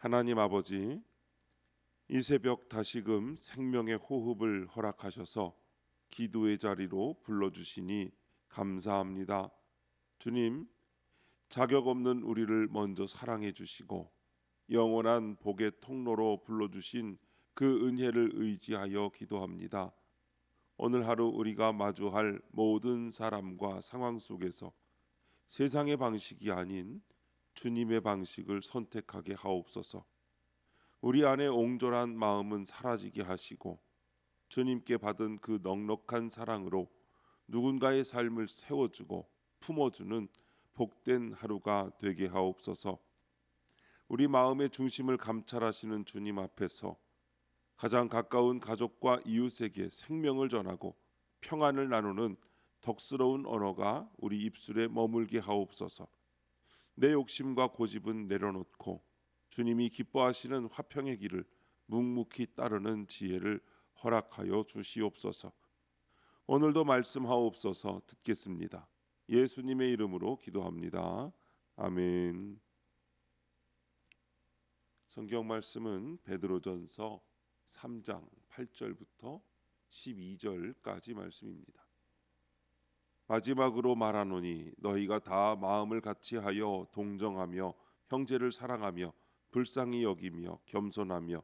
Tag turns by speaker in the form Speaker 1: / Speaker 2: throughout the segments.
Speaker 1: 하나님 아버지, 이 새벽 다시금 생명의 호흡을 허락하셔서 기도의 자리로 불러주시니 감사합니다. 주님, 자격 없는 우리를 먼저 사랑해 주시고 영원한 복의 통로로 불러주신 그 은혜를 의지하여 기도합니다. 오늘 하루 우리가 마주할 모든 사람과 상황 속에서 세상의 방식이 아닌 주님의 방식을 선택하게 하옵소서. 우리 안에 옹졸한 마음은 사라지게 하시고 주님께 받은 그 넉넉한 사랑으로 누군가의 삶을 세워주고 품어주는 복된 하루가 되게 하옵소서. 우리 마음의 중심을 감찰하시는 주님 앞에서 가장 가까운 가족과 이웃에게 생명을 전하고 평안을 나누는 덕스러운 언어가 우리 입술에 머물게 하옵소서. 내 욕심과 고집은 내려놓고 주님이 기뻐하시는 화평의 길을 묵묵히 따르는 지혜를 허락하여 주시옵소서. 오늘도 말씀하옵소서. 듣겠습니다. 예수님의 이름으로 기도합니다. 아멘. 성경 말씀은 베드로전서 3장 8절부터 12절까지 말씀입니다. 마지막으로 말하노니 너희가 다 마음을 같이하여 동정하며 형제를 사랑하며 불쌍히 여기며 겸손하며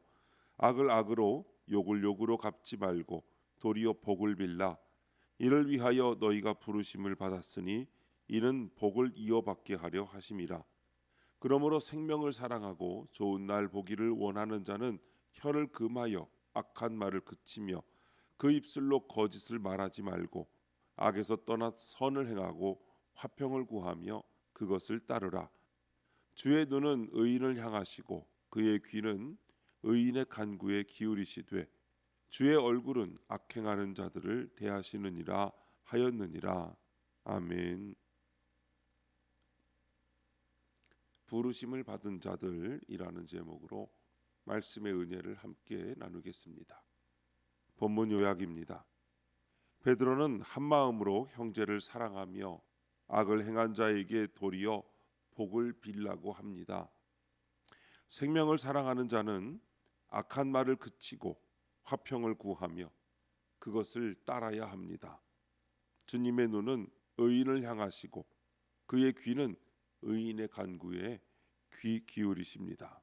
Speaker 1: 악을 악으로 욕을 욕으로 갚지 말고 도리어 복을 빌라. 이를 위하여 너희가 부르심을 받았으니 이는 복을 이어받게 하려 하심이라. 그러므로 생명을 사랑하고 좋은 날 보기를 원하는 자는 혀를 금하여 악한 말을 그치며 그 입술로 거짓을 말하지 말고 악에서 떠나 선을 행하고 화평을 구하며 그것을 따르라. 주의 눈은 의인을 향하시고 그의 귀는 의인의 간구에 기울이시되 주의 얼굴은 악행하는 자들을 대하시느니라 하였느니라. 아멘. 부르심을 받은 자들이라는 제목으로 말씀의 은혜를 함께 나누겠습니다. 본문 요약입니다. 베드로는 한 마음으로 형제를 사랑하며 악을 행한 자에게 도리어 복을 빌라고 합니다. 생명을 사랑하는 자는 악한 말을 그치고 화평을 구하며 그것을 따라야 합니다. 주님의 눈은 의인을 향하시고 그의 귀는 의인의 간구에 귀 기울이십니다.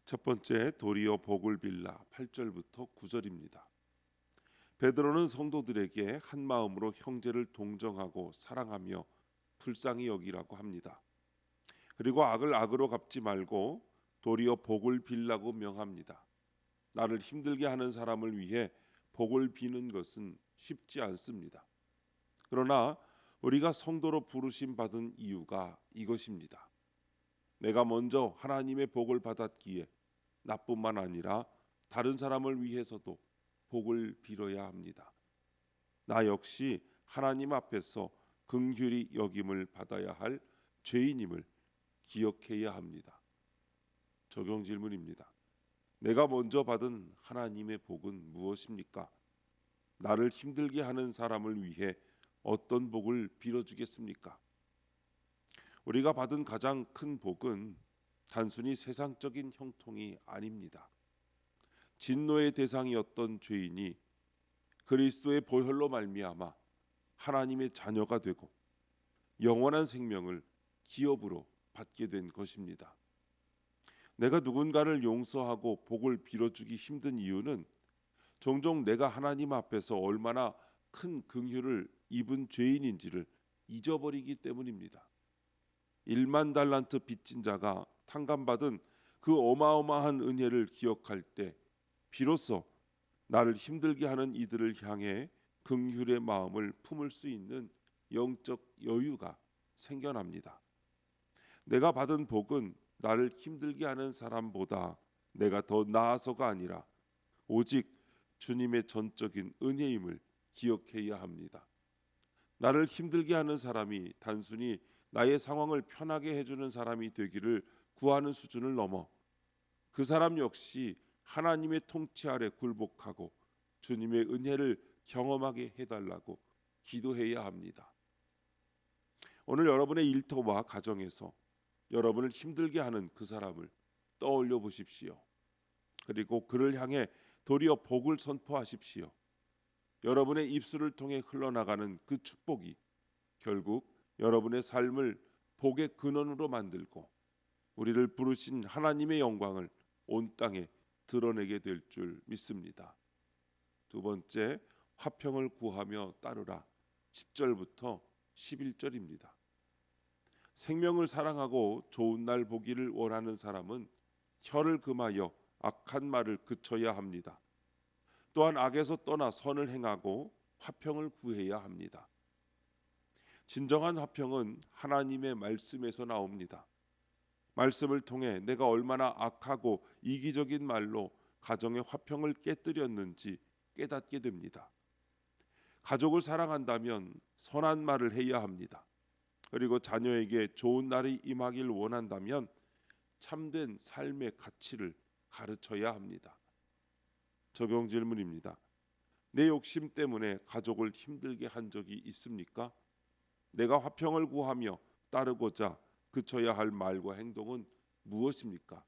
Speaker 1: 첫 번째, 도리어 복을 빌라 8절부터 9절입니다. 베드로는 성도들에게 한 마음으로 형제를 동정하고 사랑하며 불쌍히 여기라고 합니다. 그리고 악을 악으로 갚지 말고 도리어 복을 빌라고 명합니다. 나를 힘들게 하는 사람을 위해 복을 비는 것은 쉽지 않습니다. 그러나 우리가 성도로 부르심 받은 이유가 이것입니다. 내가 먼저 하나님의 복을 받았기에 나뿐만 아니라 다른 사람을 위해서도 복을 빌어야 합니다. 나 역시 하나님 앞에서 긍휼히 여김을 받아야 할 죄인임을 기억해야 합니다. 적용 질문입니다. 내가 먼저 받은 하나님의 복은 무엇입니까? 나를 힘들게 하는 사람을 위해 어떤 복을 빌어주겠습니까? 우리가 받은 가장 큰 복은 단순히 세상적인 형통이 아닙니다. 진노의 대상이었던 죄인이 그리스도의 보혈로 말미암아 하나님의 자녀가 되고 영원한 생명을 기업으로 받게 된 것입니다. 내가 누군가를 용서하고 복을 빌어주기 힘든 이유는 종종 내가 하나님 앞에서 얼마나 큰 긍휼을 입은 죄인인지를 잊어버리기 때문입니다. 1만 달란트 빚진 자가 탕감받은 그 어마어마한 은혜를 기억할 때 비로소 나를 힘들게 하는 이들을 향해 긍휼의 마음을 품을 수 있는 영적 여유가 생겨납니다. 내가 받은 복은 나를 힘들게 하는 사람보다 내가 더 나아서가 아니라 오직 주님의 전적인 은혜임을 기억해야 합니다. 나를 힘들게 하는 사람이 단순히 나의 상황을 편하게 해주는 사람이 되기를 구하는 수준을 넘어 그 사람 역시 하나님의 통치 아래 굴복하고 주님의 은혜를 경험하게 해달라고 기도해야 합니다. 오늘 여러분의 일터와 가정에서 여러분을 힘들게 하는 그 사람을 떠올려 보십시오. 그리고 그를 향해 도리어 복을 선포하십시오. 여러분의 입술을 통해 흘러나가는 그 축복이 결국 여러분의 삶을 복의 근원으로 만들고 우리를 부르신 하나님의 영광을 온 땅에 드러내게 될 줄 믿습니다. 두 번째, 화평을 구하며 따르라. 10절부터 11절입니다. 생명을 사랑하고 좋은 날 보기를 원하는 사람은 혀를 금하여 악한 말을 그쳐야 합니다. 또한 악에서 떠나 선을 행하고 화평을 구해야 합니다. 진정한 화평은 하나님의 말씀에서 나옵니다. 말씀을 통해 내가 얼마나 악하고 이기적인 말로 가정의 화평을 깨뜨렸는지 깨닫게 됩니다. 가족을 사랑한다면 선한 말을 해야 합니다. 그리고 자녀에게 좋은 날이 임하길 원한다면 참된 삶의 가치를 가르쳐야 합니다. 적용 질문입니다. 내 욕심 때문에 가족을 힘들게 한 적이 있습니까? 내가 화평을 구하며 따르고자 그쳐야 할 말과 행동은 무엇입니까?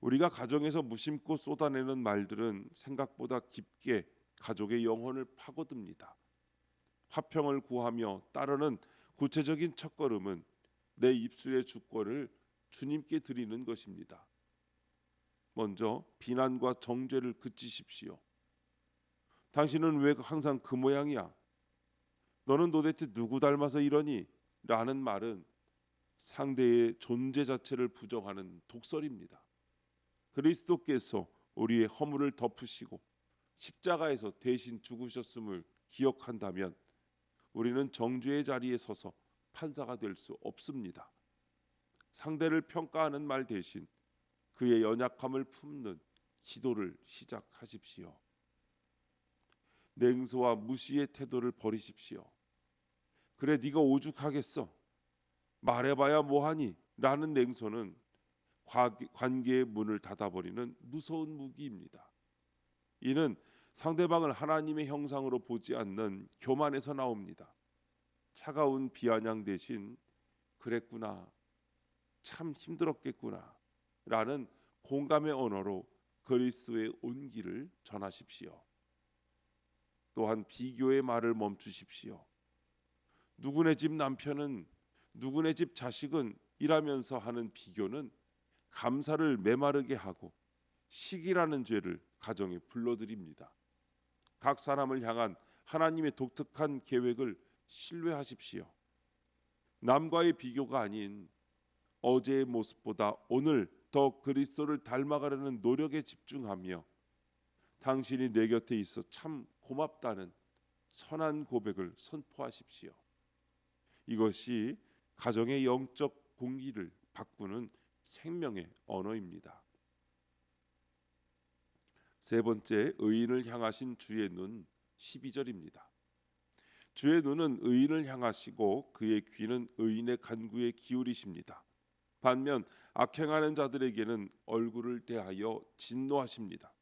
Speaker 1: 우리가 가정에서 무심코 쏟아내는 말들은 생각보다 깊게 가족의 영혼을 파고듭니다. 화평을 구하며 따르는 구체적인 첫걸음은 내 입술의 주권을 주님께 드리는 것입니다. 먼저 비난과 정죄를 그치십시오. 당신은 왜 항상 그 모양이야? 너는 도대체 누구 닮아서 이러니? 라는 말은 상대의 존재 자체를 부정하는 독설입니다. 그리스도께서 우리의 허물을 덮으시고 십자가에서 대신 죽으셨음을 기억한다면 우리는 정죄의 자리에 서서 판사가 될 수 없습니다. 상대를 평가하는 말 대신 그의 연약함을 품는 기도를 시작하십시오. 냉소와 무시의 태도를 버리십시오. 그래 네가 오죽하겠어. 말해봐야 뭐하니? 라는 냉소는 관계의 문을 닫아버리는 무서운 무기입니다. 이는 상대방을 하나님의 형상으로 보지 않는 교만에서 나옵니다. 차가운 비아냥 대신 그랬구나, 참 힘들었겠구나 라는 공감의 언어로 그리스도의 온기를 전하십시오. 또한 비교의 말을 멈추십시오. 누구네 집 남편은, 누구네 집 자식은 이라면서 하는 비교는 감사를 메마르게 하고 시기라는 죄를 가정에 불러들입니다. 각 사람을 향한 하나님의 독특한 계획을 신뢰하십시오. 남과의 비교가 아닌 어제의 모습보다 오늘 더 그리스도를 닮아가려는 노력에 집중하며 당신이 내 곁에 있어 참 고맙다는 선한 고백을 선포하십시오. 이것이 가정의 영적 공기를 바꾸는 생명의 언어입니다. 세 번째, 의인을 향하신 주의 눈 12절입니다. 주의 눈은 의인을 향하시고 그의 귀는 의인의 간구에 기울이십니다. 반면 악행하는 자들에게는 얼굴을 대하여 진노하십니다.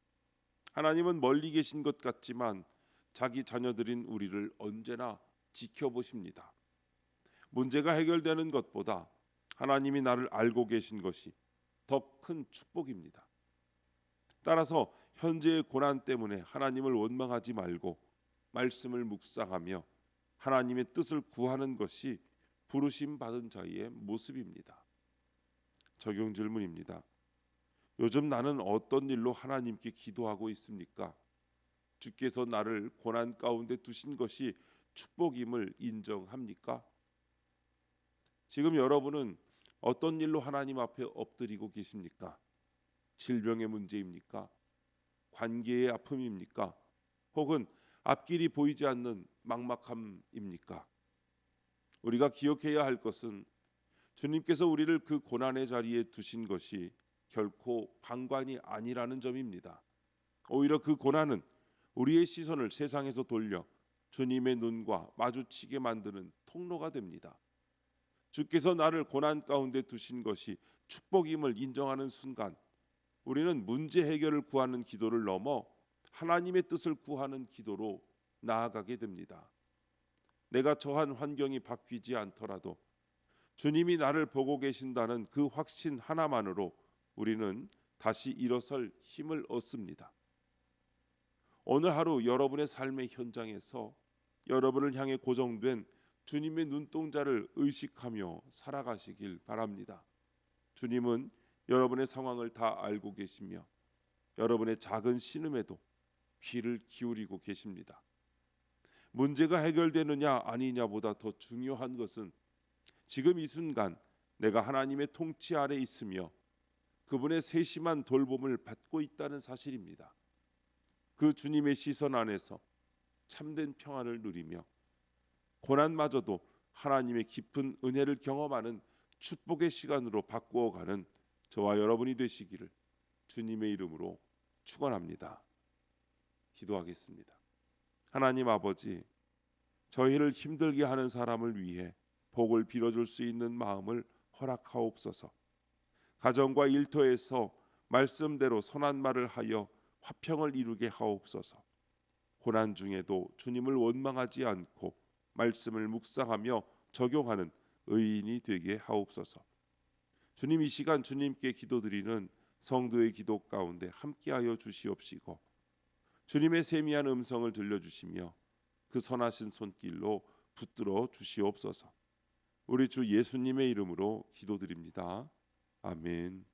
Speaker 1: 하나님은 멀리 계신 것 같지만 자기 자녀들인 우리를 언제나 지켜보십니다. 문제가 해결되는 것보다 하나님이 나를 알고 계신 것이 더 큰 축복입니다. 따라서 현재의 고난 때문에 하나님을 원망하지 말고 말씀을 묵상하며 하나님의 뜻을 구하는 것이 부르심 받은 자의 모습입니다. 적용 질문입니다. 요즘 나는 어떤 일로 하나님께 기도하고 있습니까? 주께서 나를 고난 가운데 두신 것이 축복임을 인정합니까? 지금 여러분은 어떤 일로 하나님 앞에 엎드리고 계십니까? 질병의 문제입니까? 관계의 아픔입니까? 혹은 앞길이 보이지 않는 막막함입니까? 우리가 기억해야 할 것은 주님께서 우리를 그 고난의 자리에 두신 것이 결코 방관이 아니라는 점입니다. 오히려 그 고난은 우리의 시선을 세상에서 돌려 주님의 눈과 마주치게 만드는 통로가 됩니다. 주께서 나를 고난 가운데 두신 것이 축복임을 인정하는 순간 우리는 문제 해결을 구하는 기도를 넘어 하나님의 뜻을 구하는 기도로 나아가게 됩니다. 내가 처한 환경이 바뀌지 않더라도 주님이 나를 보고 계신다는 그 확신 하나만으로 우리는 다시 일어설 힘을 얻습니다. 오늘 하루 여러분의 삶의 현장에서 여러분을 향해 고정된 주님의 눈동자를 의식하며 살아가시길 바랍니다. 주님은 여러분의 상황을 다 알고 계시며 여러분의 작은 신음에도 귀를 기울이고 계십니다. 문제가 해결되느냐 아니냐보다 더 중요한 것은 지금 이 순간 내가 하나님의 통치 아래 있으며 그분의 세심한 돌봄을 받고 있다는 사실입니다. 그 주님의 시선 안에서 참된 평안을 누리며 고난마저도 하나님의 깊은 은혜를 경험하는 축복의 시간으로 바꾸어가는 저와 여러분이 되시기를 주님의 이름으로 축원합니다. 기도하겠습니다. 하나님 아버지, 저희를 힘들게 하는 사람을 위해 복을 빌어줄 수 있는 마음을 허락하옵소서. 가정과 일터에서 말씀대로 선한 말을 하여 화평을 이루게 하옵소서. 고난 중에도 주님을 원망하지 않고 말씀을 묵상하며 적용하는 의인이 되게 하옵소서. 주님, 이 시간 주님께 기도드리는 성도의 기도 가운데 함께하여 주시옵시고 주님의 세미한 음성을 들려주시며 그 선하신 손길로 붙들어 주시옵소서. 우리 주 예수님의 이름으로 기도드립니다. 아멘.